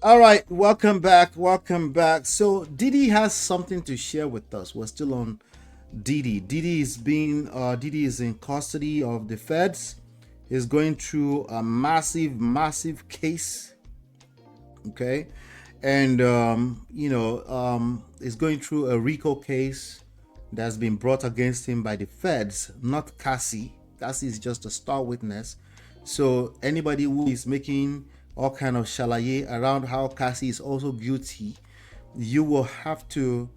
All right, welcome back. Welcome back. So Diddy has something to share with us. We're still on Diddy. Diddy is in custody of the feds. He's going through a massive case. Okay, and is going through a RICO case that's been brought against him by the feds, not Cassie. Cassie is just a star witness. So anybody who is making all kind of shalaye around how Cassie is also guilty, you will have to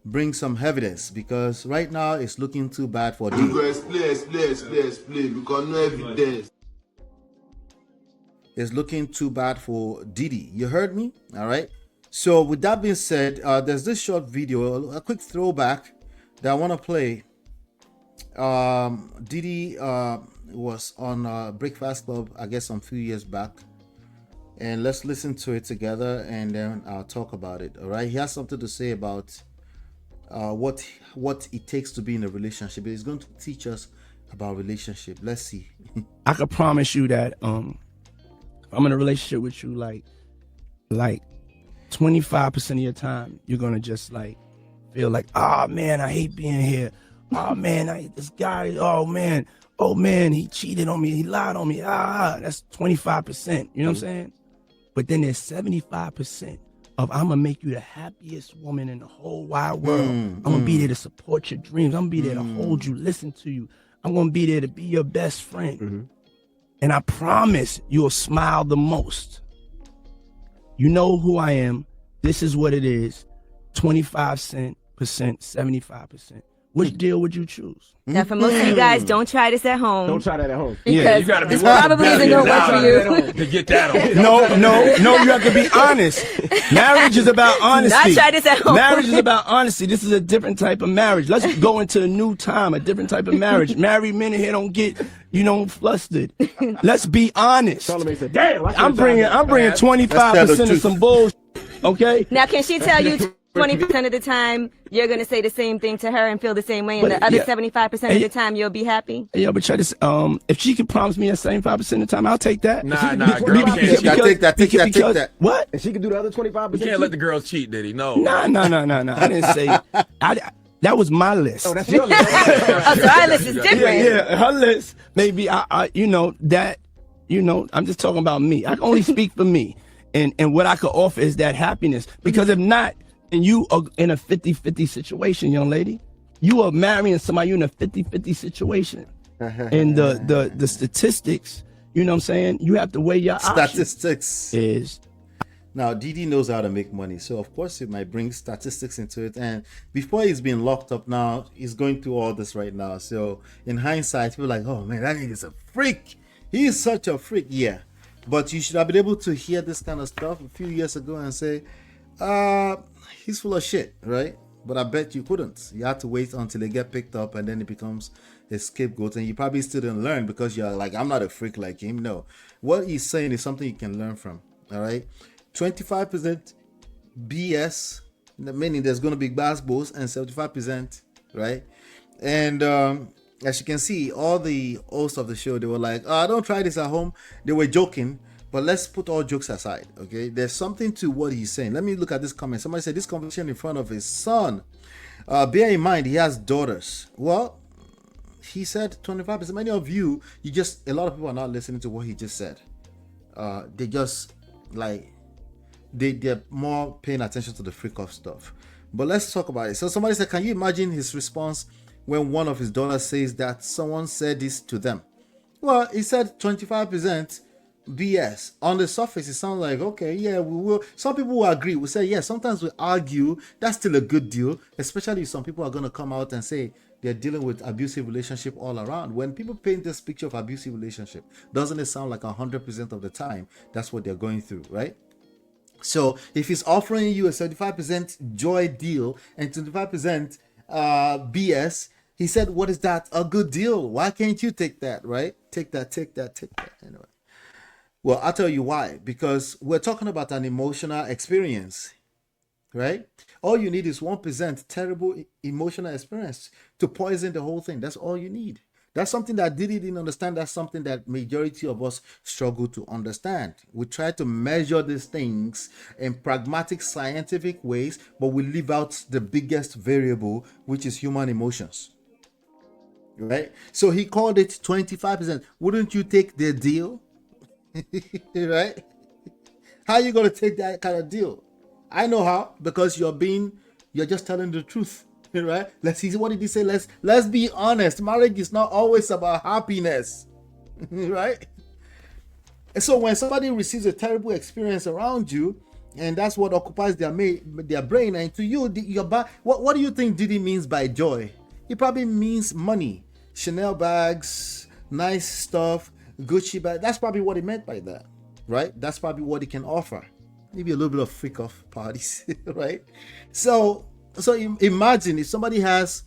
bring some evidence because right now it's looking too bad for You Diddy. go explain because no evidence. It's looking too bad for Diddy. You heard me? All right. So with that being said, there's this short video, a quick throwback that I want to play. Diddy was on Breakfast Club, I guess, some few years back, and let's listen to it together, and then I'll talk about it. All right. He has something to say about what it takes to be in a relationship. He's going to teach us about relationship. Let's see. I could promise you that I'm in a relationship with you, like 25% of your time, you're gonna just like feel like, oh man, I hate being here. Oh man, I hate this guy. Oh man, he cheated on me, he lied on me. That's 25%. You know what I'm saying? But then there's 75% of I'm gonna make you the happiest woman in the whole wide world. I'm gonna be there to support your dreams. I'm gonna be there to hold you, listen to you. I'm gonna be there to be your best friend. And I promise you'll smile the most. You know who I am. This is what it is. 25%, 75%. Which deal would you choose? Now, for most of you guys, don't try this at home. Don't try that at home. Because you gotta be this probably isn't going to work for you. to get that on. No, you have to be honest. Marriage is about honesty. Not try this at home. Marriage is about honesty. This is a different type of marriage. Let's go into a new time, a different type of marriage. Married men in here don't get, flustered. Let's be honest. Charlamagne said, damn, I'm bringing 25% of some bullshit. Okay? Now, can she tell you 20% of the time you're going to say the same thing to her and feel the same way, and the other 75% of the time you'll be happy? Yeah, but try this. If she can promise me that 75% of the time, I'll take that. Nah, girl, can't cheat. Take that. What? And she can do the other 25%. You can't let the girls cheat, Diddy. No. No. I didn't say. That was my list. Oh, that's your list. Oh, so our list is different. Yeah, her list. Maybe I'm just talking about me. I can only speak for me. And what I could offer is that happiness. Because if not, and you are in a 50-50 situation, young lady. You are marrying somebody, you're in a 50-50 situation. And the statistics, you know what I'm saying? You have to weigh your Statistics is. Now, Diddy knows how to make money, so of course he might bring statistics into it. And before he's been locked up now, he's going through all this right now. So in hindsight, people are like, oh man, that nigga's a freak. He's such a freak. Yeah. But you should have been able to hear this kind of stuff a few years ago and say, he's full of shit, right? But I bet you couldn't. You had to wait until they get picked up and then it becomes a scapegoat. And you probably still didn't learn because you're like, I'm not a freak like him. No. What he's saying is something you can learn from. All right. 25% BS, meaning there's going to be basketballs, and 75%, right? And as you can see, all the hosts of the show, they were like, oh, don't try this at home. They were joking. But let's put all jokes aside, okay? There's something to what he's saying. Let me look at this comment. Somebody said this conversation in front of his son. Bear in mind, he has daughters. Well, he said 25%. Many of you, a lot of people are not listening to what he just said. They just, they're more paying attention to the freak off stuff. But let's talk about it. So somebody said, can you imagine his response when one of his daughters says that someone said this to them? Well, he said 25%. BS. On the surface, it sounds like, okay, yeah, we will. Some people will agree. We say, yeah, sometimes we argue. That's still a good deal, especially if some people are going to come out and say they're dealing with abusive relationship all around. When people paint this picture of abusive relationship, doesn't it sound like 100% of the time that's what they're going through, right? So if he's offering you a 75% joy deal and 25% BS, he said, what is that? A good deal. Why can't you take that, right? Take that. Anyway. Well, I'll tell you why. Because we're talking about an emotional experience, right? All you need is 1% terrible emotional experience to poison the whole thing. That's all you need. That's something that Diddy didn't understand. That's something that majority of us struggle to understand. We try to measure these things in pragmatic, scientific ways, but we leave out the biggest variable, which is human emotions. Right? So he called it 25%. Wouldn't you take the deal? Right? How are you going to take that kind of deal? I know how, because you're just telling the truth. Right? Let's see, what did he say? Let's be honest. Marriage is not always about happiness. Right? And so when somebody receives a terrible experience around you, and that's what occupies their brain, and to you, what do you think Diddy means by joy? He probably means money, Chanel bags, nice stuff, Gucci bag. That's probably what he meant by that, right? That's probably what he can offer. Maybe a little bit of freak off parties, right? So imagine if somebody has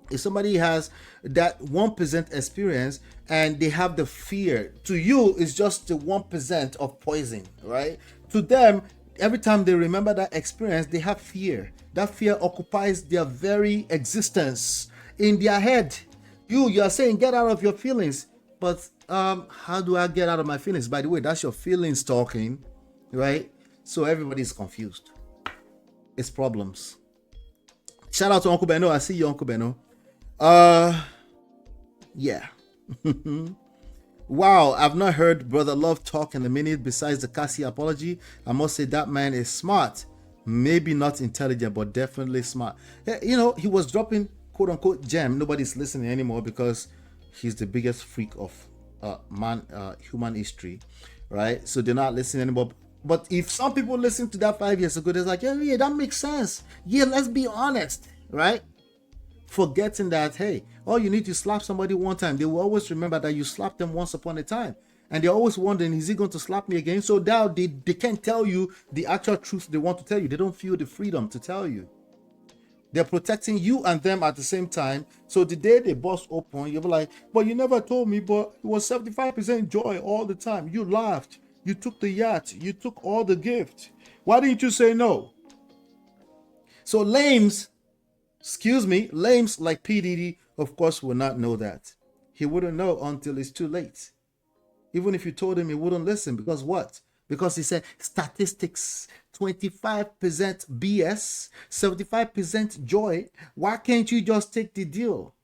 that 1% experience and they have the fear. To you, it's just the 1% of poison, right? To them, every time they remember that experience, they have fear. That fear occupies their very existence in their head. You are saying, get out of your feelings. But how do I get out of my feelings? By the way, that's your feelings talking, right? So everybody's confused. It's problems. Shout out to Uncle Beno. I see you, Uncle Beno. Yeah. Wow, I've not heard Brother Love talk in a minute besides the Cassie apology. I must say that man is smart. Maybe not intelligent, but definitely smart. You know, he was dropping quote unquote gem. Nobody's listening anymore because he's the biggest freak of human history, right? So they're not listening anymore. But if some people listen to that 5 years ago, they're like, yeah, that makes sense. Yeah, let's be honest, right? Forgetting that, hey, all you need to slap somebody one time. They will always remember that you slapped them once upon a time. And they're always wondering, is he going to slap me again? So now they can't tell you the actual truth they want to tell you. They don't feel the freedom to tell you. They're protecting you and them at the same time. So the day they bust open, you'll be like, but you never told me, but it was 75% joy all the time. You laughed. You took the yacht. You took all the gift. Why didn't you say no? So lames like P. Diddy, of course, will not know that. He wouldn't know until it's too late. Even if you told him, he wouldn't listen. Because what? Because he said statistics, 25% BS, 75% joy. Why can't you just take the deal?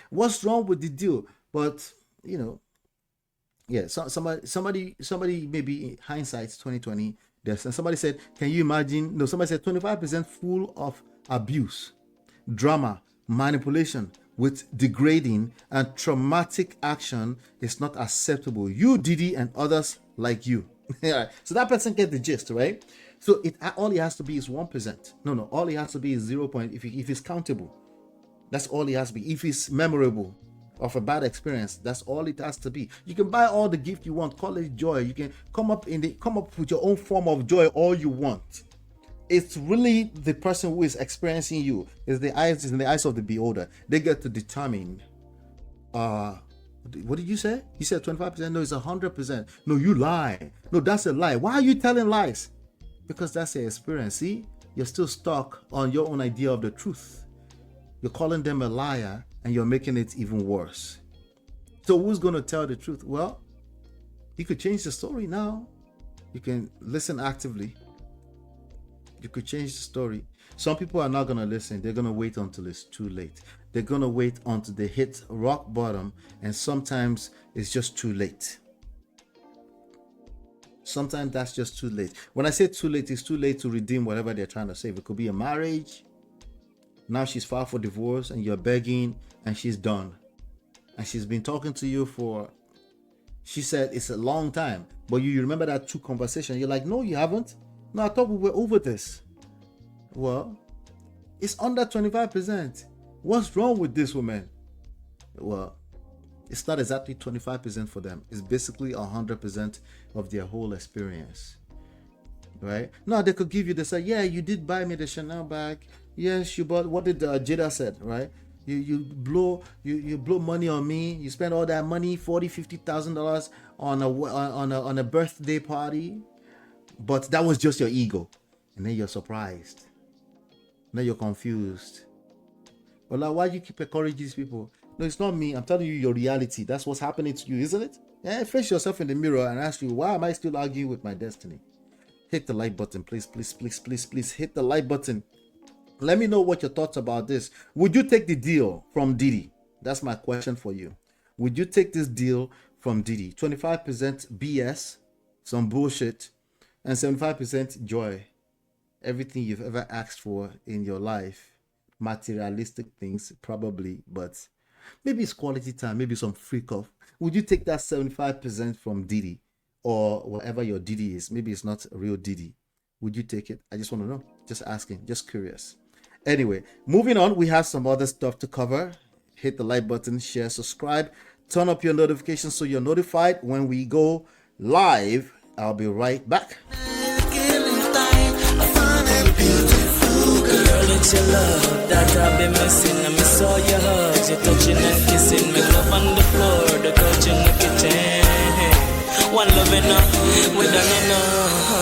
What's wrong with the deal? But, you know, yeah, somebody maybe in hindsight 2020, somebody said, can you imagine? No, somebody said 25% full of abuse, drama, manipulation with degrading and traumatic action is not acceptable. You, Diddy, and others like you. So that person get the gist, right? So all it has to be is 1%. No, all it has to be is 0. If it's countable, that's all it has to be. If it's memorable of a bad experience, that's all it has to be. You can buy all the gift you want, call it joy. You can come up with your own form of joy all you want. It's really the person who is experiencing you. It's in the eyes of the beholder. They get to determine. What did you say? You said 25%. No, it's 100%. No, you lie. No, that's a lie. Why are you telling lies? Because that's your experience. See, you're still stuck on your own idea of the truth. You're calling them a liar, and you're making it even worse. So who's going to tell the truth? Well, you could change the story now. You can listen actively. You could change the story. Some people are not going to listen. They're going to wait until it's too late. They're going to wait until they hit rock bottom, and sometimes it's just too late. Sometimes that's just too late. When I say too late, it's too late to redeem whatever they're trying to save. It could be a marriage. Now she's filed for divorce and you're begging and she's done. And she's been talking to you for, she said it's a long time. But you remember that 2 conversations. You're like, no, you haven't. No, I thought we were over this. Well, it's under 25%. What's wrong with this woman? Well, it's not exactly 25% for them. It's basically 100% of their whole experience. Right? Now they could give you this, yeah, you did buy me the Chanel bag. Yes, you bought, what did Jada said, right? You blow money on me. You spend all that money, $40,000-$50,000 on a birthday party. But that was just your ego. And then you're surprised. Now you're confused. Well, like, why do you keep encouraging these people? No, it's not me. I'm telling you your reality. That's what's happening to you, isn't it? Yeah, face yourself in the mirror and ask you, why am I still arguing with my destiny? Hit the like button, please, please, please, please, please. Hit the like button. Let me know what your thoughts about this. Would you take the deal from Diddy? That's my question for you. Would you take this deal from Diddy? 25% BS, some bullshit, and 75% joy. Everything you've ever asked for in your life. Materialistic things, probably, but maybe it's quality time, maybe some freak off. Would you take that 75% from Diddy or whatever your Diddy is? Maybe it's not a real Diddy. Would you take it? I just want to know. Just asking, just curious. Anyway, moving on, we have some other stuff to cover. Hit the like button, share, subscribe, turn up your notifications so you're notified when we go live. I'll be right back. Girl, it's your love that I've been missing. I miss all your hugs, your touching and kissing. Make love on the floor, the couch in the kitchen. One love enough, we done enough.